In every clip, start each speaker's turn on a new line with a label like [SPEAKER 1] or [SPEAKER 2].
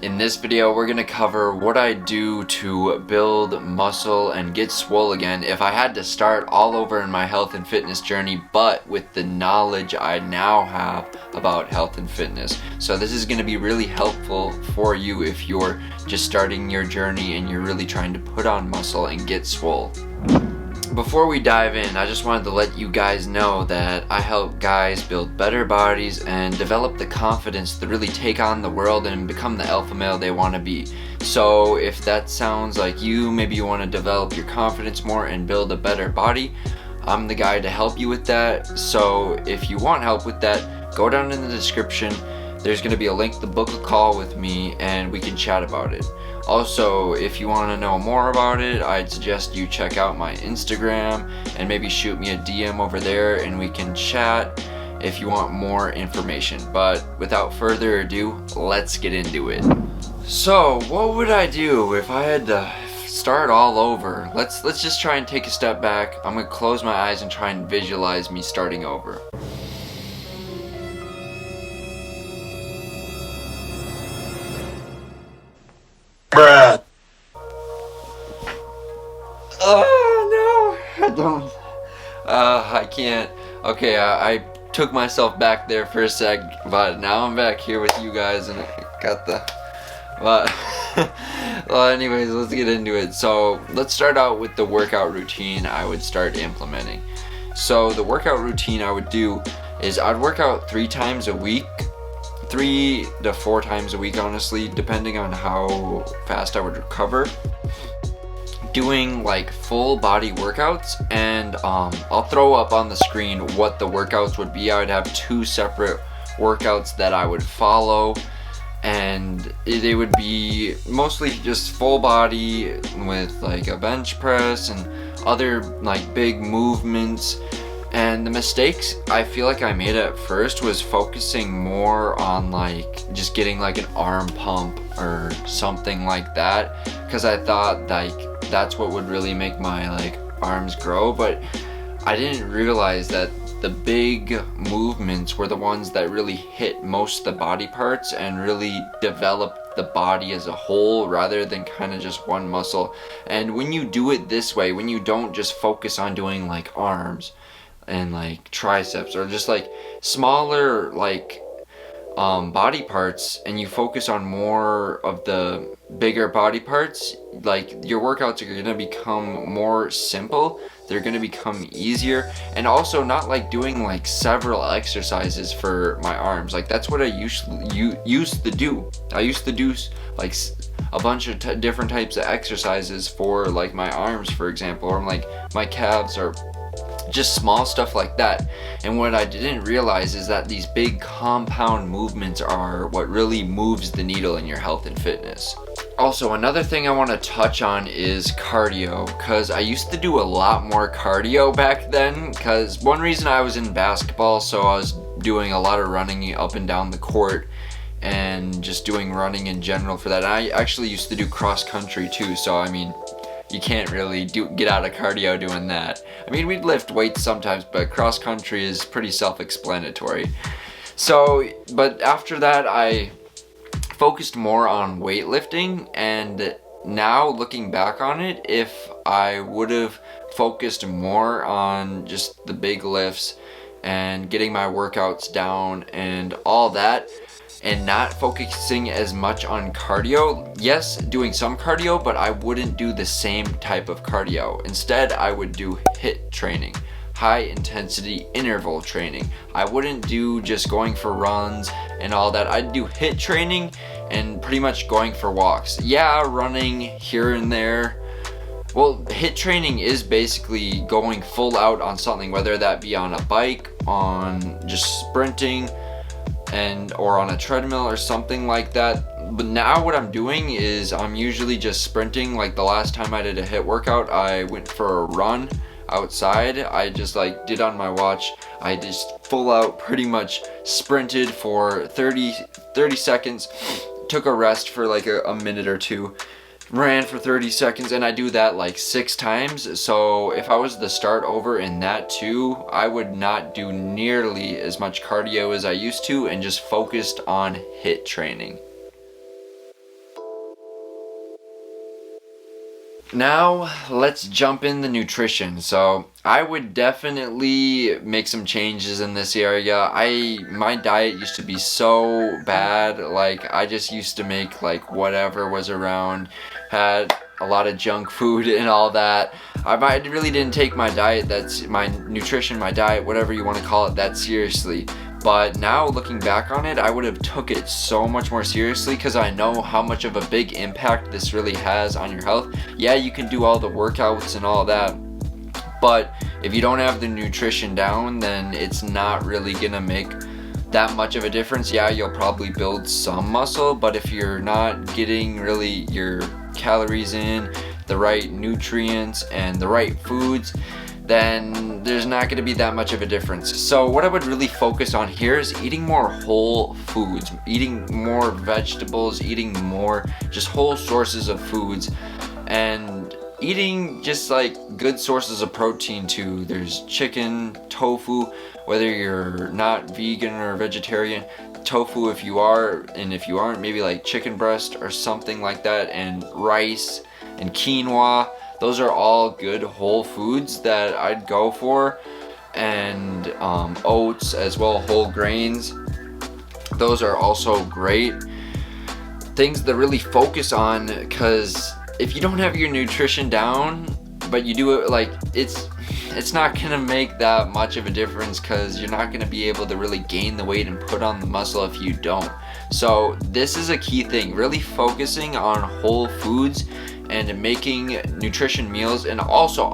[SPEAKER 1] In this video, we're going to cover what I do to build muscle and get swole again if I had to start all over in my health and fitness journey, but with the knowledge I now have about health and fitness. So this is going to be really helpful for you if you're just starting your journey and you're really trying to put on muscle and get swole. Before we dive in, I just wanted to let you guys know that I help guys build better bodies and develop the confidence to really take on the world and become the alpha male they want to be. So if that sounds like you, maybe you want to develop your confidence more and build a better body, I'm the guy to help you with that. So if you want help with that, go down in the description. There's going to be a link to book a call with me and we can chat about it. Also, if you want to know more about it, I'd suggest you check out my Instagram and maybe shoot me a DM over there and we can chat if you want more information. But without further ado, let's get into it. So, what would I do if I had to start all over? Let's just try and take a step back. I'm going to close my eyes and try and visualize me starting over.
[SPEAKER 2] Bruh.
[SPEAKER 1] Oh no, I don't. I can't. Okay, I took myself back there for a sec, but now I'm back here with you guys and I got the. But well, anyways, let's get into it. So let's start out with the workout routine I would start implementing. So the workout routine I would do is I'd work out 3 times a week. 3 to 4 times a week, honestly, depending on how fast I would recover. Doing like full body workouts, and I'll throw up on the screen what the workouts would be. I would have 2 separate workouts that I would follow, and they would be mostly just full body with like a bench press and other like big movements. And the mistakes I feel like I made at first was focusing more on like just getting like an arm pump or something like that, because I thought like that's what would really make my like arms grow. But I didn't realize that the big movements were the ones that really hit most of the body parts and really develop the body as a whole rather than kind of just one muscle. And when you do it this way, when you don't just focus on doing like arms and like triceps or just like smaller like body parts, and you focus on more of the bigger body parts, like your workouts are going to become more simple, they're going to become easier, and also not like doing like several exercises for my arms. Like that's what I used to do. I used to do like a bunch of different types of exercises for like my arms, for example, or like my calves, or just small stuff like that. And what I didn't realize is that these big compound movements are what really moves the needle in your health and fitness. Also, another thing I want to touch on is cardio, because I used to do a lot more cardio back then, because one reason I was in basketball, so I was doing a lot of running up and down the court and just doing running in general for that. And I actually used to do cross country too, so I mean, you can't really get out of cardio doing that. I mean, we'd lift weights sometimes, but cross country is pretty self-explanatory. So, but after that, I focused more on weightlifting, and now looking back on it, if I would have focused more on just the big lifts and getting my workouts down and all that, and not focusing as much on cardio, yes, doing some cardio, but I wouldn't do the same type of cardio. Instead, I would do HIIT training, high intensity interval training. I wouldn't do just going for runs and all that. I'd do HIIT training and pretty much going for walks. Yeah, running here and there. Well, HIIT training is basically going full out on something, whether that be on a bike, on just sprinting, or on a treadmill or something like that. But now what I'm doing is I'm usually just sprinting. Like the last time I did a HIIT workout, I went for a run outside. I just like did on my watch, I just full out pretty much sprinted for 30 seconds, took a rest for like a minute or two, ran for 30 seconds, and I do that like 6 times. So if I was to start over in that too, I would not do nearly as much cardio as I used to and just focused on HIIT training. Now let's jump in the nutrition. So I would definitely make some changes in this area. My diet used to be so bad. Like I just used to make like whatever was around, had a lot of junk food and all that. I really didn't take my diet, my nutrition, my diet, whatever you want to call it, that seriously. But now looking back on it, I would have took it so much more seriously because I know how much of a big impact this really has on your health. Yeah, you can do all the workouts and all that, but if you don't have the nutrition down, then it's not really gonna make that much of a difference. Yeah, you'll probably build some muscle, but if you're not getting really your calories in, the right nutrients and the right foods, then there's not going to be that much of a difference. So what I would really focus on here is eating more whole foods, eating more vegetables, eating more just whole sources of foods, and eating just like good sources of protein too. There's chicken, tofu, whether you're not vegan or vegetarian, tofu if you are, and if you aren't, maybe like chicken breast or something like that, and rice and quinoa. Those are all good whole foods that I'd go for, and oats as well, whole grains. Those are also great things to really focus on, because if you don't have your nutrition down, but you do it like it's not gonna make that much of a difference, because you're not gonna be able to really gain the weight and put on the muscle if you don't. So this is a key thing, really focusing on whole foods and making nutrition meals, and also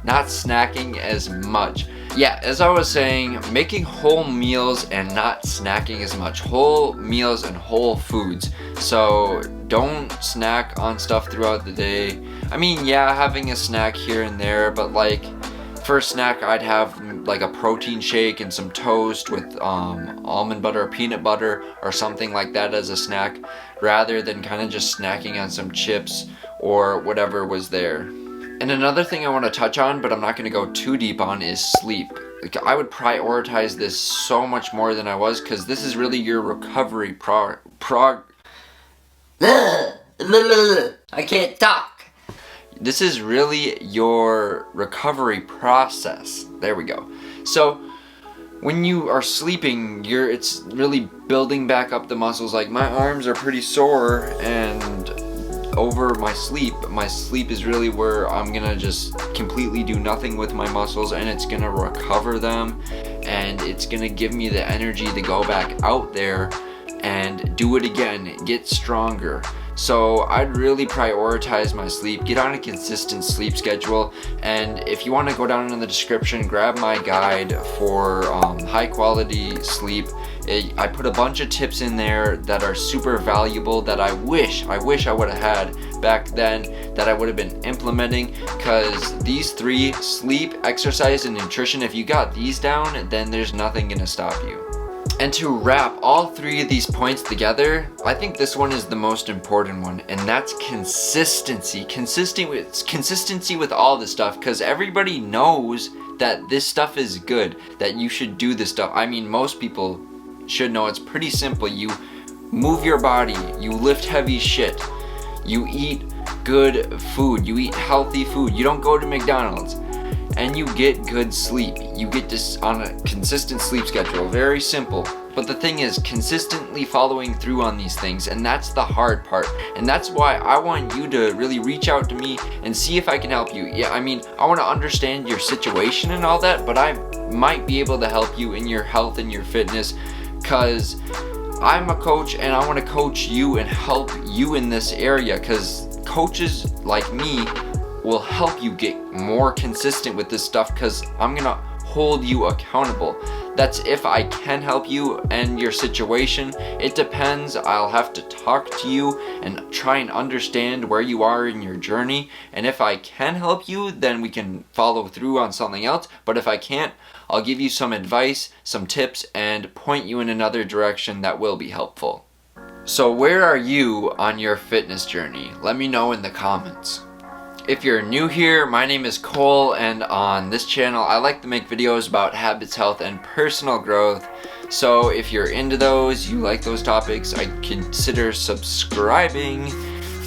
[SPEAKER 1] not snacking as much. Yeah, as I was saying, making whole meals and not snacking as much. Whole meals and whole foods. So don't snack on stuff throughout the day. I mean, yeah, having a snack here and there, but like for a snack I'd have like a protein shake and some toast with almond butter or peanut butter or something like that as a snack, rather than kind of just snacking on some chips or whatever was there. And another thing I want to touch on, but I'm not going to go too deep on, is sleep. Like, I would prioritize this so much more than I was, because this is really your recovery I can't talk. This is really your recovery process. There we go. So when you are sleeping, it's really building back up the muscles. Like my arms are pretty sore, and over my sleep is really where I'm gonna just completely do nothing with my muscles, and it's gonna recover them, and it's gonna give me the energy to go back out there and do it again, get stronger. So I'd really prioritize my sleep, get on a consistent sleep schedule, and if you want to go down in the description, grab my guide for high quality sleep. I put a bunch of tips in there that are super valuable that I wish I would have had back then, that I would have been implementing, because these three, sleep, exercise, and nutrition, if you got these down, then there's nothing gonna stop you. And to wrap all three of these points together, I think this one is the most important one, and that's consistency. Consistency with all this stuff, because everybody knows that this stuff is good, that you should do this stuff. I mean, most people should know. It's pretty simple. You move your body, you lift heavy shit, you eat good food, you eat healthy food, you don't go to McDonald's, and you get good sleep. You get this on a consistent sleep schedule. Very simple. But the thing is, consistently following through on these things, and that's the hard part. And that's why I want you to really reach out to me and see if I can help you. Yeah, I mean, I want to understand your situation and all that, but I might be able to help you in your health and your fitness, because I'm a coach and I want to coach you and help you in this area, because coaches like me will help you get more consistent with this stuff, because I'm gonna hold you accountable. That's if I can help you and your situation. It depends. I'll have to talk to you and try and understand where you are in your journey, and if I can help you, then we can follow through on something else. But if I can't, I'll give you some advice, some tips, and point you in another direction that will be helpful. So where are you on your fitness journey? Let me know in the comments. If you're new here, my name is Cole, and on this channel I like to make videos about habits, health, and personal growth. So if you're into those, you like those topics, I'd consider subscribing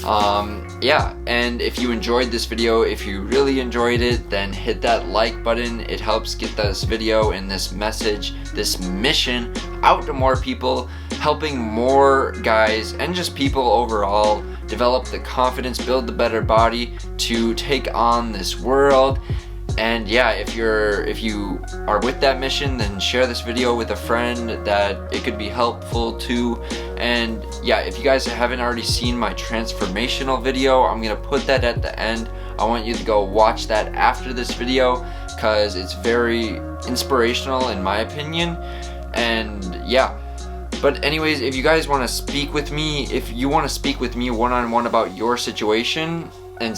[SPEAKER 1] Yeah, and if you enjoyed this video, if you really enjoyed it, then hit that like button. It helps get this video and this message, this mission out to more people, helping more guys and just people overall develop the confidence, build the better body to take on this world. And yeah, if you are with that mission, then share this video with a friend that it could be helpful to. And yeah, if you guys haven't already seen my transformational video, I'm gonna put that at the end. I want you to go watch that after this video because it's very inspirational in my opinion. And yeah, but anyways, if you guys want to speak with me, if you want to speak with me one-on-one about your situation and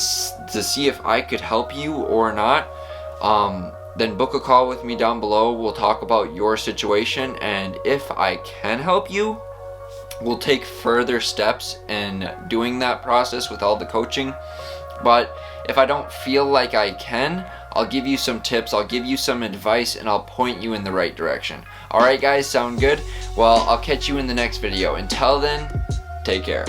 [SPEAKER 1] to see if I could help you or not, then book a call with me down below. We'll talk about your situation, and if I can help you, we'll take further steps in doing that process with all the coaching. But if I don't feel like I can, I'll give you some tips, I'll give you some advice, and I'll point you in the right direction. Alright guys, sound good? Well, I'll catch you in the next video. Until then, take care.